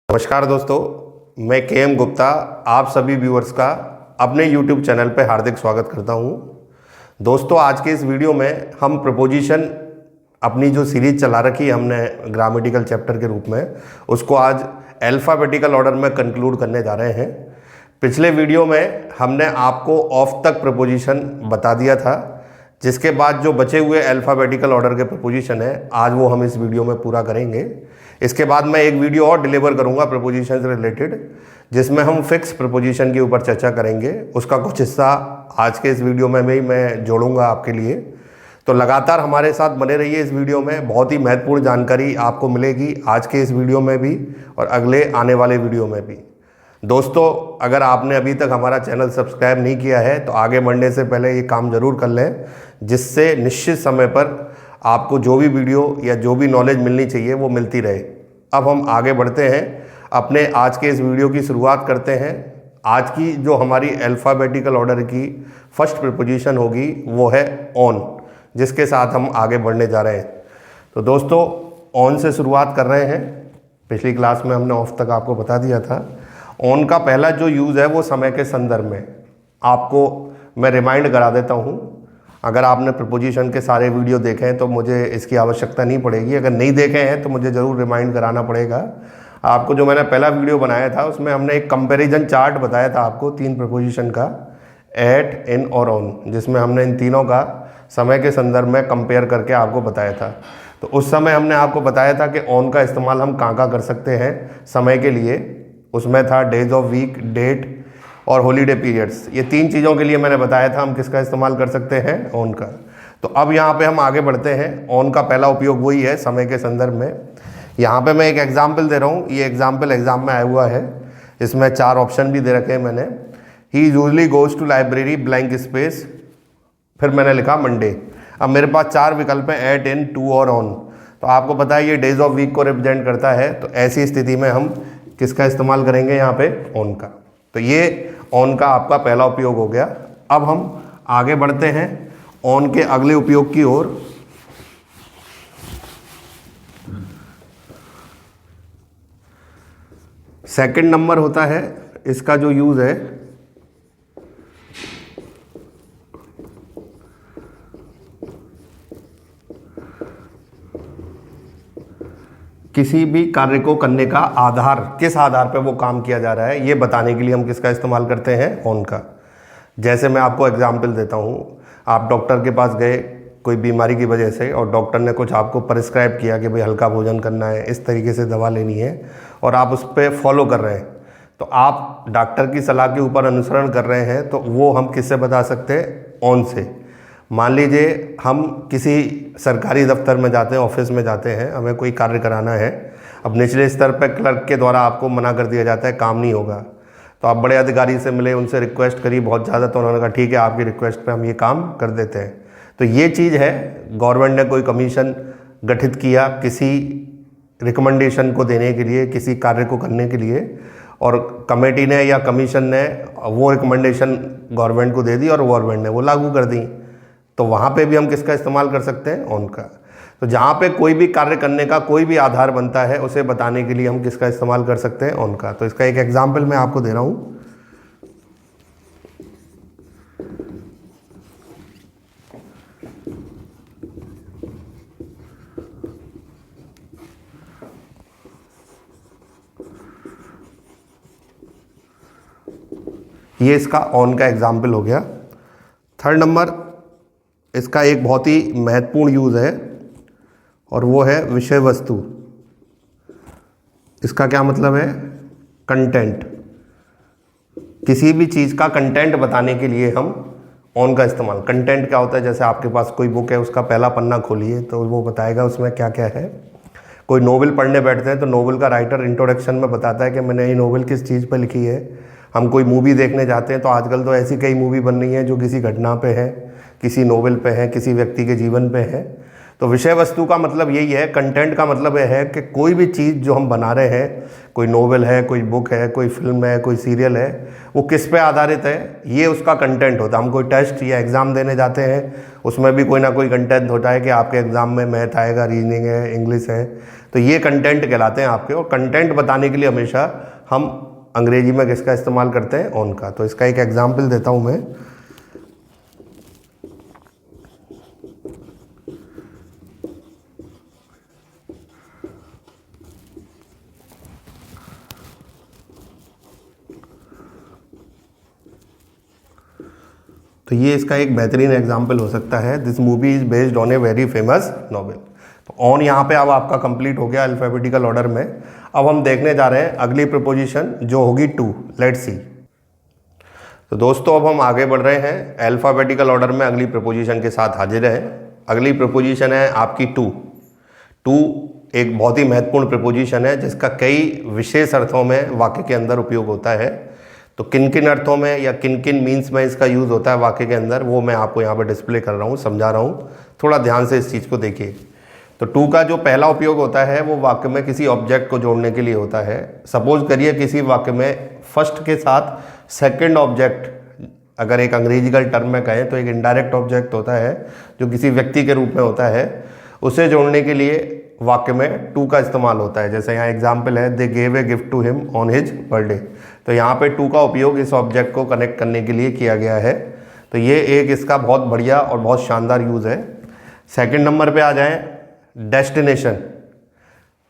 नमस्कार दोस्तों, मैं के.एम. गुप्ता आप सभी व्यूअर्स का अपने YouTube चैनल पर हार्दिक स्वागत करता हूं। दोस्तों, आज के इस वीडियो में हम प्रपोजिशन अपनी जो सीरीज चला रखी है हमने ग्रामेटिकल चैप्टर के रूप में, उसको आज अल्फ़ाबेटिकल ऑर्डर में कंक्लूड करने जा रहे हैं। पिछले वीडियो में हमने आपको ऑफ तक प्रपोजिशन बता दिया था, जिसके बाद जो बचे हुए अल्फ़ाबेटिकल ऑर्डर के प्रपोजिशन है आज वो हम इस वीडियो में पूरा करेंगे। इसके बाद मैं एक वीडियो और डिलीवर करूंगा प्रपोजिशन से रिलेटेड, जिसमें हम फिक्स प्रपोजिशन के ऊपर चर्चा करेंगे। उसका कुछ हिस्सा आज के इस वीडियो में भी मैं जोड़ूंगा आपके लिए। तो लगातार हमारे साथ बने रहिए। इस वीडियो में बहुत ही महत्वपूर्ण जानकारी आपको मिलेगी, आज के इस वीडियो में भी और अगले आने वाले वीडियो में भी। दोस्तों, अगर आपने अभी तक हमारा चैनल सब्सक्राइब नहीं किया है तो आगे बढ़ने से पहले ये काम ज़रूर कर लें, जिससे निश्चित समय पर आपको जो भी वीडियो या जो भी नॉलेज मिलनी चाहिए वो मिलती रहे। अब हम आगे बढ़ते हैं, अपने आज के इस वीडियो की शुरुआत करते हैं। आज की जो हमारी अल्फ़ाबेटिकल ऑर्डर की फर्स्ट प्रपोजिशन होगी वो है ऑन, जिसके साथ हम आगे बढ़ने जा रहे हैं। तो दोस्तों, ऑन से शुरुआत कर रहे हैं। पिछली क्लास में हमने ऑफ तक आपको बता दिया था। ऑन का पहला जो यूज़ है वो समय के संदर्भ में। आपको मैं रिमाइंड करा देता हूँ। अगर आपने प्रपोजिशन के सारे वीडियो देखे हैं तो मुझे इसकी आवश्यकता नहीं पड़ेगी, अगर नहीं देखे हैं तो मुझे ज़रूर रिमाइंड कराना पड़ेगा आपको। जो मैंने पहला वीडियो बनाया था उसमें हमने एक कंपैरिजन चार्ट बताया था आपको 3 प्रपोजिशन का, एट, इन और ऑन, जिसमें हमने इन तीनों का समय के संदर्भ में कंपेयर करके आपको बताया था। तो उस समय हमने आपको बताया था कि ऑन का इस्तेमाल हम कहाँ कर सकते हैं समय के लिए। उसमें था डेज ऑफ वीक, डेट और हॉलीडे पीरियड्स। ये 3 चीज़ों के लिए मैंने बताया था हम किसका इस्तेमाल कर सकते हैं, ऑन का। तो अब यहाँ पे हम आगे बढ़ते हैं। ऑन का पहला उपयोग वही है समय के संदर्भ में। यहाँ पे मैं एक एग्जाम्पल दे रहा हूँ। ये एग्जाम्पल एग्जाम में आया हुआ है। इसमें 4 ऑप्शन भी दे रखे हैं मैंने। He usually goes to library blank space, फिर मैंने लिखा मंडे। अब मेरे पास 4 विकल्प हैं, एट, इन, टू और ऑन। तो आपको पता है ये डेज ऑफ वीक को रिप्रेजेंट करता है, तो ऐसी स्थिति में हम किसका इस्तेमाल करेंगे यहाँ पे, ऑन का। तो ये ऑन का आपका पहला उपयोग हो गया। अब हम आगे बढ़ते हैं ऑन के अगले उपयोग की ओर। सेकंड नंबर होता है इसका जो यूज है, किसी भी कार्य को करने का आधार, किस आधार पे वो काम किया जा रहा है ये बताने के लिए हम किसका इस्तेमाल करते हैं, ऑन का। जैसे मैं आपको एग्जांपल देता हूँ। आप डॉक्टर के पास गए कोई बीमारी की वजह से, और डॉक्टर ने कुछ आपको प्रिस्क्राइब किया कि भाई हल्का भोजन करना है, इस तरीके से दवा लेनी है, और आप उस पर फॉलो कर रहे हैं। तो आप डॉक्टर की सलाह के ऊपर अनुसरण कर रहे हैं, तो वो हम किससे बता सकते हैं, ऑन से। मान लीजिए हम किसी सरकारी दफ्तर में जाते हैं, ऑफिस में जाते हैं, हमें कोई कार्य कराना है। अब निचले स्तर पर क्लर्क के द्वारा आपको मना कर दिया जाता है, काम नहीं होगा। तो आप बड़े अधिकारी से मिले, उनसे रिक्वेस्ट करी बहुत ज़्यादा, तो उन्होंने कहा ठीक है आपकी रिक्वेस्ट पे हम ये काम कर देते हैं। तो ये चीज़ है, गवर्नमेंट ने कोई कमीशन गठित किया किसी रिकमेंडेशन को देने के लिए, किसी कार्य को करने के लिए, और कमेटी ने या कमीशन ने वो रिकमेंडेशन गवर्नमेंट को दे दी और गवर्नमेंट ने वो लागू कर दी। तो वहाँ पे भी हम किसका इस्तेमाल कर सकते हैं, ऑन का। तो जहाँ पे कोई भी कार्य करने का कोई भी आधार बनता है, उसे बताने के लिए हम किसका इस्तेमाल कर सकते हैं, ऑन का। तो इसका एक एग्जाम्पल मैं आपको दे रहा हूँ। ये इसका ऑन का एग्जाम्पल हो गया। थर्ड नंबर इसका एक बहुत ही महत्वपूर्ण यूज़ है, और वो है विषय वस्तु। इसका क्या मतलब है, कंटेंट। किसी भी चीज़ का कंटेंट बताने के लिए हम ऑन का इस्तेमाल। कंटेंट क्या होता है, जैसे आपके पास कोई बुक है, उसका पहला पन्ना खोलिए तो वो बताएगा उसमें क्या क्या है। कोई नोवेल पढ़ने बैठते हैं तो नोवेल का राइटर इंट्रोडक्शन में बताता है कि मैंने ये नोवेल किस चीज़ पर लिखी है। हम कोई मूवी देखने जाते हैं तो आजकल तो ऐसी कई मूवी बन रही हैं जो किसी घटना पे है, किसी नोवेल पे है, किसी व्यक्ति के जीवन पे है। तो विषय वस्तु का मतलब यही है, कंटेंट का मतलब यह है कि कोई भी चीज़ जो हम बना रहे हैं, कोई नोवेल है, कोई बुक है, कोई फिल्म है, कोई सीरियल है, वो किस पे आधारित है, ये उसका कंटेंट होता है। हम कोई टेस्ट या एग्ज़ाम देने जाते हैं, उसमें भी कोई ना कोई कंटेंट होता है कि आपके एग्ज़ाम में मैथ आएगा, रीजनिंग है, इंग्लिश है, तो ये कंटेंट कहलाते हैं आपके। और कंटेंट बताने के लिए हमेशा हम अंग्रेजी में किसका इस्तेमाल करते हैं? ऑन का। तो इसका एक एग्जाम्पल देता हूँ मैं। तो ये इसका एक बेहतरीन एग्जाम्पल हो सकता है। This movie is based on a very famous novel. तो ऑन यहाँ पे अब आपका कंप्लीट हो गया अल्फ़ाबेटिकल ऑर्डर में। अब हम देखने जा रहे हैं अगली प्रीपोजिशन जो होगी टू। Let's see. तो दोस्तों अब हम आगे बढ़ रहे हैं अल्फ़ाबेटिकल ऑर्डर में अगली प्रीपोजिशन के साथ हाजिर हैं। अगली प्रीपोजिशन है आपकी टू। टू एक बहुत ही महत्वपूर्ण प्रीपोजिशन है जिसका कई विशेष अर्थों में वाक्य के अंदर उपयोग होता है। तो किन किन अर्थों में या किन किन मीन्स में इसका यूज़ होता है वाक्य के अंदर, वो मैं आपको यहाँ पर डिस्प्ले कर रहा हूँ, समझा रहा हूँ। थोड़ा ध्यान से इस चीज़ को देखिए। तो टू का जो पहला उपयोग होता है वो वाक्य में किसी ऑब्जेक्ट को जोड़ने के लिए होता है। सपोज करिए किसी वाक्य में फर्स्ट के साथ सेकंड ऑब्जेक्ट, अगर एक अंग्रेजिकल टर्म में कहें तो एक इनडायरेक्ट ऑब्जेक्ट होता है जो किसी व्यक्ति के रूप में होता है, उसे जोड़ने के लिए वाक्य में टू का इस्तेमाल होता है। जैसे यहाँ एग्जाम्पल है, they gave a gift to him on his birthday. तो यहाँ पे टू का उपयोग इस ऑब्जेक्ट को कनेक्ट करने के लिए किया गया है। तो ये एक इसका बहुत बढ़िया और बहुत शानदार यूज़ है। सेकंड नंबर पे आ जाएं, डेस्टिनेशन।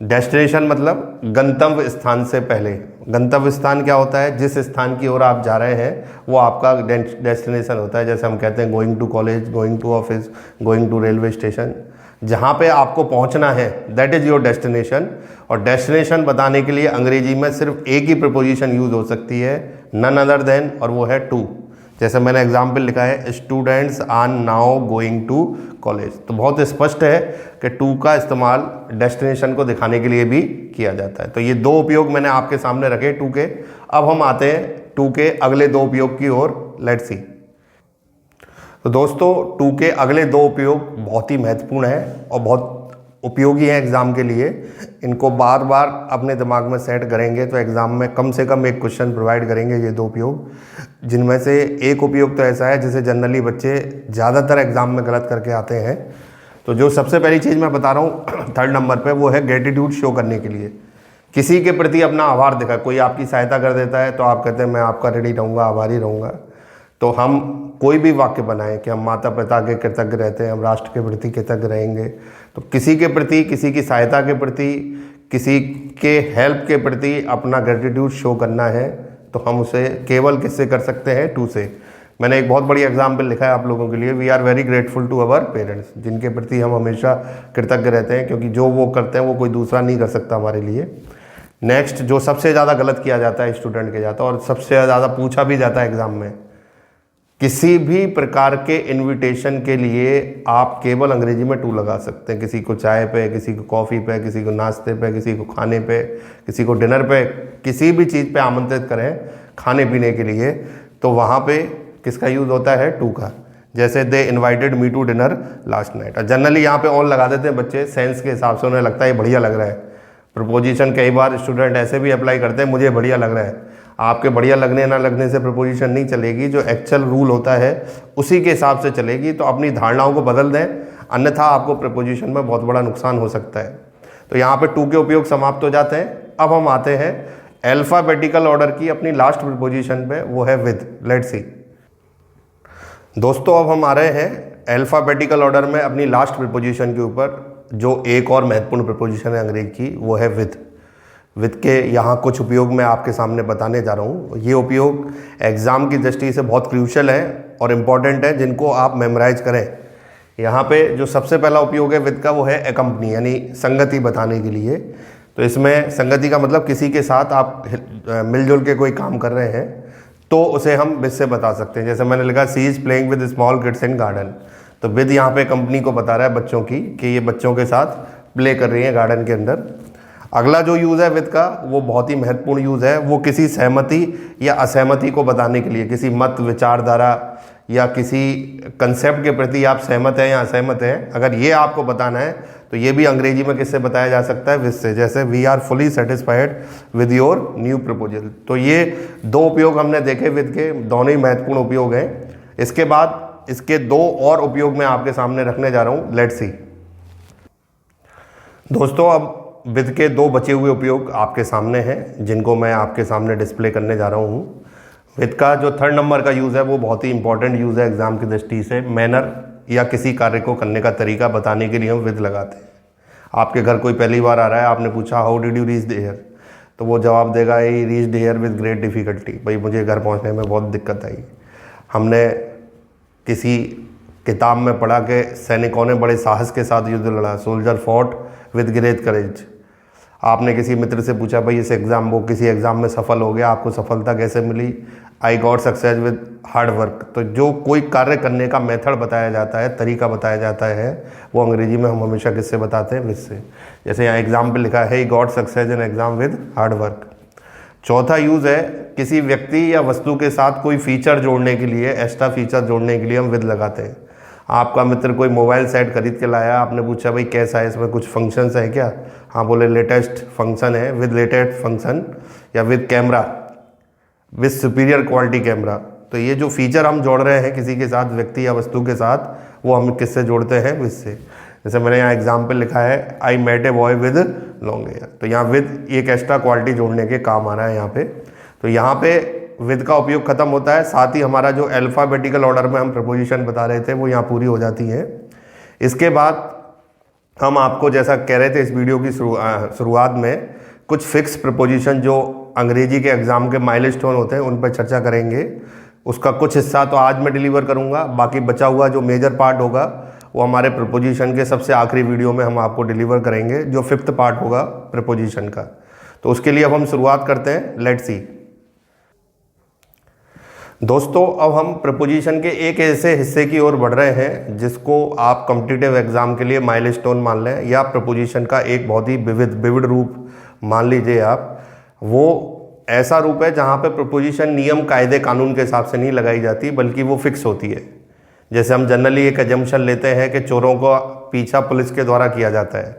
डेस्टिनेशन मतलब गंतव्य स्थान से पहले। गंतव्य स्थान क्या होता है? जिस स्थान की ओर आप जा रहे हैं वो आपका डेस्टिनेशन होता है। जैसे हम कहते हैं going to college, going to office, going to railway station. जहाँ पे आपको पहुँचना है दैट इज़ योर डेस्टिनेशन। और डेस्टिनेशन बताने के लिए अंग्रेजी में सिर्फ एक ही प्रीपोजिशन यूज़ हो सकती है, नन अदर देन, और वो है टू। जैसे मैंने एग्जाम्पल लिखा है, students are now going to college. तो बहुत स्पष्ट है कि टू का इस्तेमाल डेस्टिनेशन को दिखाने के लिए भी किया जाता है। तो ये दो उपयोग मैंने आपके सामने रखे टू के। अब हम आते हैं टू के अगले दो उपयोग की ओर। Let's see. तो दोस्तों टू के अगले दो उपयोग बहुत ही महत्वपूर्ण है और बहुत उपयोगी है एग्ज़ाम के लिए। इनको बार बार अपने दिमाग में सेट करेंगे तो एग्ज़ाम में कम से कम एक क्वेश्चन प्रोवाइड करेंगे ये दो उपयोग, जिनमें से एक उपयोग तो ऐसा है जिसे जनरली बच्चे ज़्यादातर एग्ज़ाम में गलत करके आते हैं। तो जो सबसे पहली चीज़ मैं बता रहा हूँ थर्ड नंबर पे, वो है ग्रेटिट्यूड शो करने के लिए। किसी के प्रति अपना आभार दिखा। कोई आपकी सहायता कर देता है तो आप कहते हैं मैं आपका रेडी रहूँगा, आभारी रहूँगा। तो हम कोई भी वाक्य बनाएं कि हम माता पिता के कृतज्ञ रहते हैं, हम राष्ट्र के प्रति कृतज्ञ रहेंगे। तो किसी के प्रति, किसी की सहायता के प्रति, किसी के हेल्प के प्रति अपना ग्रेटिट्यूड शो करना है तो हम उसे केवल किससे कर सकते हैं? टू से। मैंने एक बहुत बड़ी एग्जाम्पल लिखा है आप लोगों के लिए। We are very grateful to our parents, जिनके प्रति हम हमेशा कृतज्ञ रहते हैं, क्योंकि जो वो करते हैं वो कोई दूसरा नहीं कर सकता हमारे लिए। नेक्स्ट, जो सबसे ज़्यादा गलत किया जाता है स्टूडेंट के जाता है और सबसे ज़्यादा पूछा भी जाता है एग्जाम में, किसी भी प्रकार के इनविटेशन के लिए आप केवल अंग्रेजी में टू लगा सकते हैं। किसी को चाय पे, किसी को कॉफ़ी पे, किसी को नाश्ते पे, किसी को खाने पे, किसी को डिनर पे, किसी भी चीज़ पे आमंत्रित करें खाने पीने के लिए, तो वहाँ पे किसका यूज़ होता है? टू का। जैसे they invited me to dinner last night. और जनरली यहाँ पे ऑन लगा देते हैं बच्चे सेंस के हिसाब से, उन्हें लगता है ये बढ़िया लग रहा है। प्रपोजिशन कई बार स्टूडेंट ऐसे भी अप्लाई करते हैं, मुझे बढ़िया लग रहा है। आपके बढ़िया लगने ना लगने से प्रपोजिशन नहीं चलेगी, जो एक्चुअल रूल होता है उसी के हिसाब से चलेगी। तो अपनी धारणाओं को बदल दें, अन्यथा आपको प्रपोजिशन में बहुत बड़ा नुकसान हो सकता है। तो यहाँ पे टू के उपयोग समाप्त हो जाते हैं। अब हम आते हैं अल्फ़ाबेटिकल ऑर्डर की अपनी लास्ट प्रपोजिशन पे, वो है विद। Let's see. दोस्तों अब हम आ रहे हैं अल्फ़ाबेटिकल ऑर्डर में अपनी लास्ट प्रपोजिशन के ऊपर, जो एक और महत्वपूर्ण प्रपोजिशन है अंग्रेजी की, वो है विद। विद के यहाँ कुछ उपयोग मैं आपके सामने बताने जा रहा हूँ। ये उपयोग एग्ज़ाम की दृष्टि से बहुत क्रूशियल है और इम्पॉर्टेंट है, जिनको आप मेमोराइज करें। यहाँ पे जो सबसे पहला उपयोग है विद का, वो है एकम्पनी, यानी संगति बताने के लिए। तो इसमें संगति का मतलब किसी के साथ आप मिलजुल के कोई काम कर रहे हैं तो उसे हम विद से बता सकते हैं। जैसे मैंने लिखा she is playing with small kids in garden. तो विद यहाँ पे कंपनी को बता रहा है बच्चों की, कि ये बच्चों के साथ प्ले कर रही हैं गार्डन के अंदर। अगला जो यूज़ है विद का, वो बहुत ही महत्वपूर्ण यूज़ है। वो किसी सहमति या असहमति को बताने के लिए, किसी मत, विचारधारा या किसी कंसेप्ट के प्रति आप सहमत हैं या असहमत हैं, अगर ये आपको बताना है तो ये भी अंग्रेजी में किससे बताया जा सकता है, विद से। जैसे we are fully satisfied with your new proposal. तो ये दो उपयोग हमने देखे विद के, दोनों ही महत्वपूर्ण उपयोग हैं। इसके बाद इसके दो और उपयोग मैं आपके सामने रखने जा रहा हूँ, लेट्स सी। दोस्तों, अब विद के दो बचे हुए उपयोग आपके सामने हैं, जिनको मैं आपके सामने डिस्प्ले करने जा रहा हूँ। विद का जो 3rd नंबर का यूज़ है वो बहुत ही इंपॉर्टेंट यूज़ है एग्जाम की दृष्टि से। मैनर या किसी कार्य को करने का तरीका बताने के लिए हम विद लगाते हैं। आपके घर कोई पहली बार आ रहा है, आपने पूछा how did you reach here, तो वो जवाब देगा ही reached here with great difficulty, भाई मुझे घर पहुंचने में बहुत दिक्कत आई। हमने किसी किताब में पढ़ा कि सैनिकों ने बड़े साहस के साथ युद्ध लड़ा, soldier fought with great courage. आपने किसी मित्र से पूछा भाई इस एग्ज़ाम, वो किसी एग्ज़ाम में सफल हो गया, आपको सफलता कैसे मिली, I got success with hard work. तो जो कोई कार्य करने का मेथड बताया जाता है, तरीका बताया जाता है, वो अंग्रेजी में हम हमेशा किससे बताते हैं, विद से। जैसे यहाँ एग्जाम पे लिखा है he got success in exam with hard work. चौथा यूज़ है किसी व्यक्ति या वस्तु के साथ कोई फीचर जोड़ने के लिए, एक्स्ट्रा फीचर जोड़ने के लिए हम विद लगाते हैं। आपका मित्र कोई मोबाइल सेट खरीद के लाया, आपने पूछा भाई कैसा है, इसमें कुछ फंक्शंस है क्या, हाँ बोले लेटेस्ट फंक्शन है, विद लेटेस्ट फंक्शन, या with camera, with superior quality camera. तो ये जो फीचर हम जोड़ रहे हैं किसी के साथ, व्यक्ति या वस्तु के साथ, वो हम किससे जोड़ते हैं, विद से। जैसे मैंने यहाँ एग्जाम्पल लिखा है I met a boy with long hair, तो यहाँ विद एक एक्स्ट्रा क्वालिटी जोड़ने के काम आ रहा है यहाँ पे। तो यहाँ पे विद का उपयोग खत्म होता है, साथ ही हमारा जो अल्फ़ाबेटिकल ऑर्डर में हम प्रपोजिशन बता रहे थे वो यहाँ पूरी हो जाती है। इसके बाद हम आपको जैसा कह रहे थे इस वीडियो की शुरुआत में, कुछ फिक्स प्रपोजिशन जो अंग्रेजी के एग्ज़ाम के माइलस्टोन होते हैं उन पर चर्चा करेंगे। उसका कुछ हिस्सा तो आज मैं डिलीवर करूँगा, बाकी बचा हुआ जो मेजर पार्ट होगा वो हमारे प्रपोजिशन के सबसे आखिरी वीडियो में हम आपको डिलीवर करेंगे, जो 5th पार्ट होगा प्रपोजिशन का। तो उसके लिए अब हम शुरुआत करते हैं, लेट्स सी। दोस्तों, अब हम प्रपोजिशन के एक ऐसे हिस्से की ओर बढ़ रहे हैं जिसको आप कॉम्पिटिटिव एग्जाम के लिए माइलस्टोन मान लें, या प्रपोजिशन का एक बहुत ही विविध रूप मान लीजिए आप। वो ऐसा रूप है जहाँ पे प्रपोजिशन नियम कायदे कानून के हिसाब से नहीं लगाई जाती, बल्कि वो फिक्स होती है। जैसे हम जनरली एक एजम्पशन लेते हैं कि चोरों को पीछा पुलिस के द्वारा किया जाता है,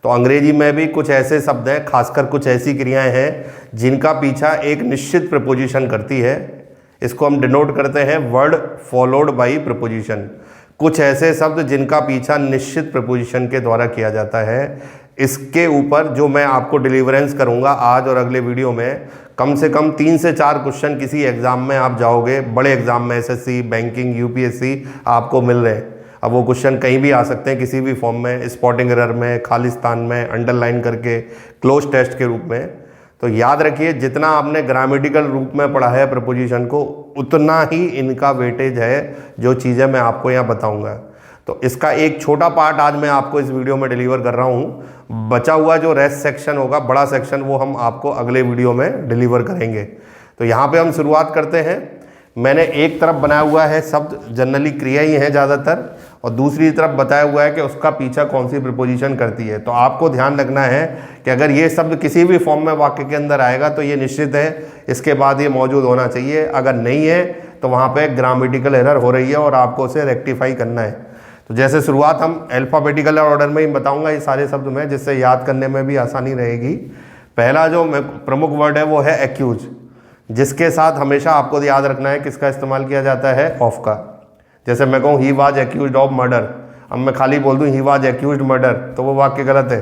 तो अंग्रेजी में भी कुछ ऐसे शब्द हैं, खासकर कुछ ऐसी क्रियाएं हैं जिनका पीछा एक निश्चित प्रपोजिशन करती है। इसको हम डिनोट करते हैं वर्ड फॉलोड बाई प्रपोजिशन। कुछ ऐसे शब्द जिनका पीछा निश्चित प्रपोजिशन के द्वारा किया जाता है। इसके ऊपर जो मैं आपको डिलीवरेंस करूंगा आज और अगले वीडियो में, कम से कम 3 से 4 क्वेश्चन किसी एग्जाम में आप जाओगे, बड़े एग्जाम में एसएससी, बैंकिंग, यूपीएससी आपको मिल रहे हैं। अब वो क्वेश्चन कहीं भी आ सकते हैं, किसी भी फॉर्म में, स्पॉटिंग एरर में, खालिस्तान में, अंडरलाइन करके, क्लोज टेस्ट के रूप में। तो याद रखिए, जितना आपने ग्रामेटिकल रूप में पढ़ा है प्रपोजिशन को, उतना ही इनका वेटेज है जो चीज़ें मैं आपको यहाँ बताऊंगा। तो इसका एक छोटा पार्ट आज मैं आपको इस वीडियो में डिलीवर कर रहा हूँ। बचा हुआ जो रेस्ट सेक्शन होगा, बड़ा सेक्शन, वो हम आपको अगले वीडियो में डिलीवर करेंगे। तो यहाँ पे हम शुरुआत करते हैं। मैंने एक तरफ बनाया हुआ है शब्द, जनरली क्रिया ही है ज़्यादातर, और दूसरी तरफ बताया हुआ है कि उसका पीछा कौन सी प्रपोजिशन करती है। तो आपको ध्यान रखना है कि अगर ये शब्द किसी भी फॉर्म में वाक्य के अंदर आएगा तो ये निश्चित है इसके बाद ये मौजूद होना चाहिए। अगर नहीं है तो वहाँ पे ग्रामेटिकल एरर हो रही है और आपको उसे रेक्टिफाई करना है। तो जैसे शुरुआत हम अल्फ़ाबेटिकल ऑर्डर में ही बताऊँगा ये सारे शब्द में, जिससे याद करने में भी आसानी रहेगी। पहला जो प्रमुख वर्ड है वो है एक्यूज, जिसके साथ हमेशा आपको याद रखना है किसका इस्तेमाल किया जाता है, ऑफ का। जैसे मैं कहूँ he was accused of murder, अब मैं खाली बोल दूँ ही वाज एक्यूज्ड मर्डर, तो वो वाक्य गलत है।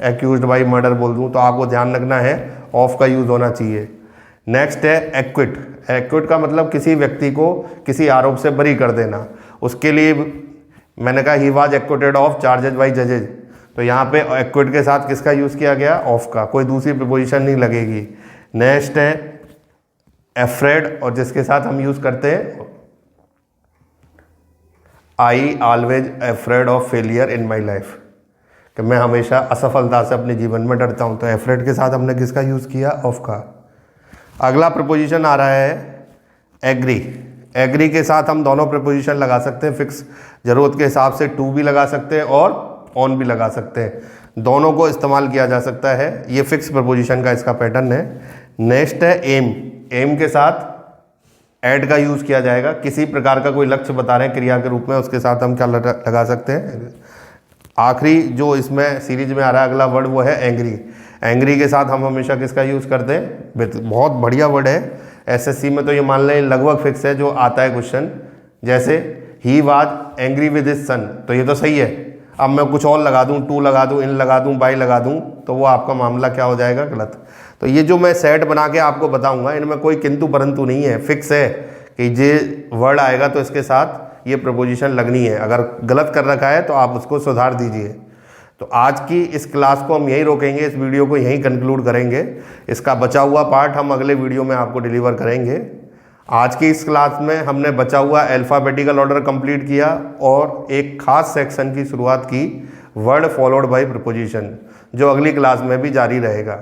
एक्यूज्ड बाई मर्डर बोल दूँ तो आपको ध्यान रखना है ऑफ का यूज़ होना चाहिए। नेक्स्ट है एक्विट। एक्विट का मतलब किसी व्यक्ति को किसी आरोप से बरी कर देना। उसके लिए मैंने कहा he was acquitted of charges by जजेज, तो यहाँ पे एक्विट के साथ किसका यूज़ किया गया, ऑफ का, कोई दूसरी प्रपोजिशन नहीं लगेगी। नेक्स्ट है एफ्रेड, और जिसके साथ हम यूज़ करते हैं I always afraid of failure in my life, कि मैं हमेशा असफलता से अपने जीवन में डरता हूँ। तो एफ्रेड के साथ हमने किसका यूज़ किया, ऑफ का। अगला प्रपोजिशन आ रहा है एग्री। एग्री के साथ हम दोनों प्रपोजिशन लगा सकते हैं फिक्स, ज़रूरत के हिसाब से टू भी लगा सकते हैं और ऑन भी लगा सकते हैं, दोनों को इस्तेमाल किया जा सकता है। ये फिक्स प्रपोजिशन का इसका पैटर्न है। नेक्स्ट है एम। एम के साथ ऐड का यूज़ किया जाएगा। किसी प्रकार का कोई लक्ष्य बता रहे हैं क्रिया के रूप में, उसके साथ हम क्या लगा सकते हैं। आखिरी जो इसमें सीरीज में आ रहा है अगला वर्ड वो है एंग्री। एंग्री के साथ हम हमेशा किसका यूज़ करते हैं, बहुत बढ़िया वर्ड है, एसएससी में तो ये मान लें लगभग फिक्स है जो आता है क्वेश्चन। जैसे he was angry with his son, तो ये तो सही है। अब मैं कुछ और लगा दूं, टू लगा दूं, इन लगा दूं, बाई लगा दूं, तो वो आपका मामला क्या हो जाएगा, गलत। तो ये जो मैं सेट बना के आपको बताऊंगा इनमें कोई किंतु परंतु नहीं है, फिक्स है कि ये वर्ड आएगा तो इसके साथ ये प्रपोजिशन लगनी है। अगर गलत कर रखा है तो आप उसको सुधार दीजिए। तो आज की इस क्लास को हम यहीं रोकेंगे, इस वीडियो को यहीं कंक्लूड करेंगे। इसका बचा हुआ पार्ट हम अगले वीडियो में आपको डिलीवर करेंगे। आज की इस क्लास में हमने बचा हुआ अल्फ़ाबेटिकल ऑर्डर कंप्लीट किया और एक खास सेक्शन की शुरुआत की, वर्ड फॉलोड बाय प्रपोजिशन, जो अगली क्लास में भी जारी रहेगा।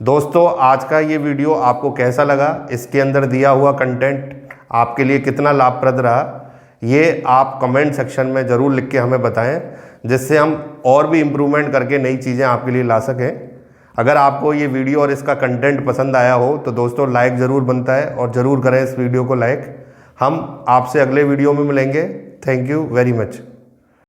दोस्तों, आज का ये वीडियो आपको कैसा लगा, इसके अंदर दिया हुआ कंटेंट आपके लिए कितना लाभप्रद रहा, ये आप कमेंट सेक्शन में ज़रूर लिख के हमें बताएं, जिससे हम और भी इम्प्रूवमेंट करके नई चीज़ें आपके लिए ला सकें। अगर आपको ये वीडियो और इसका कंटेंट पसंद आया हो तो दोस्तों लाइक ज़रूर बनता है और ज़रूर करें इस वीडियो को लाइक। हम आपसे अगले वीडियो में मिलेंगे। Thank you very much.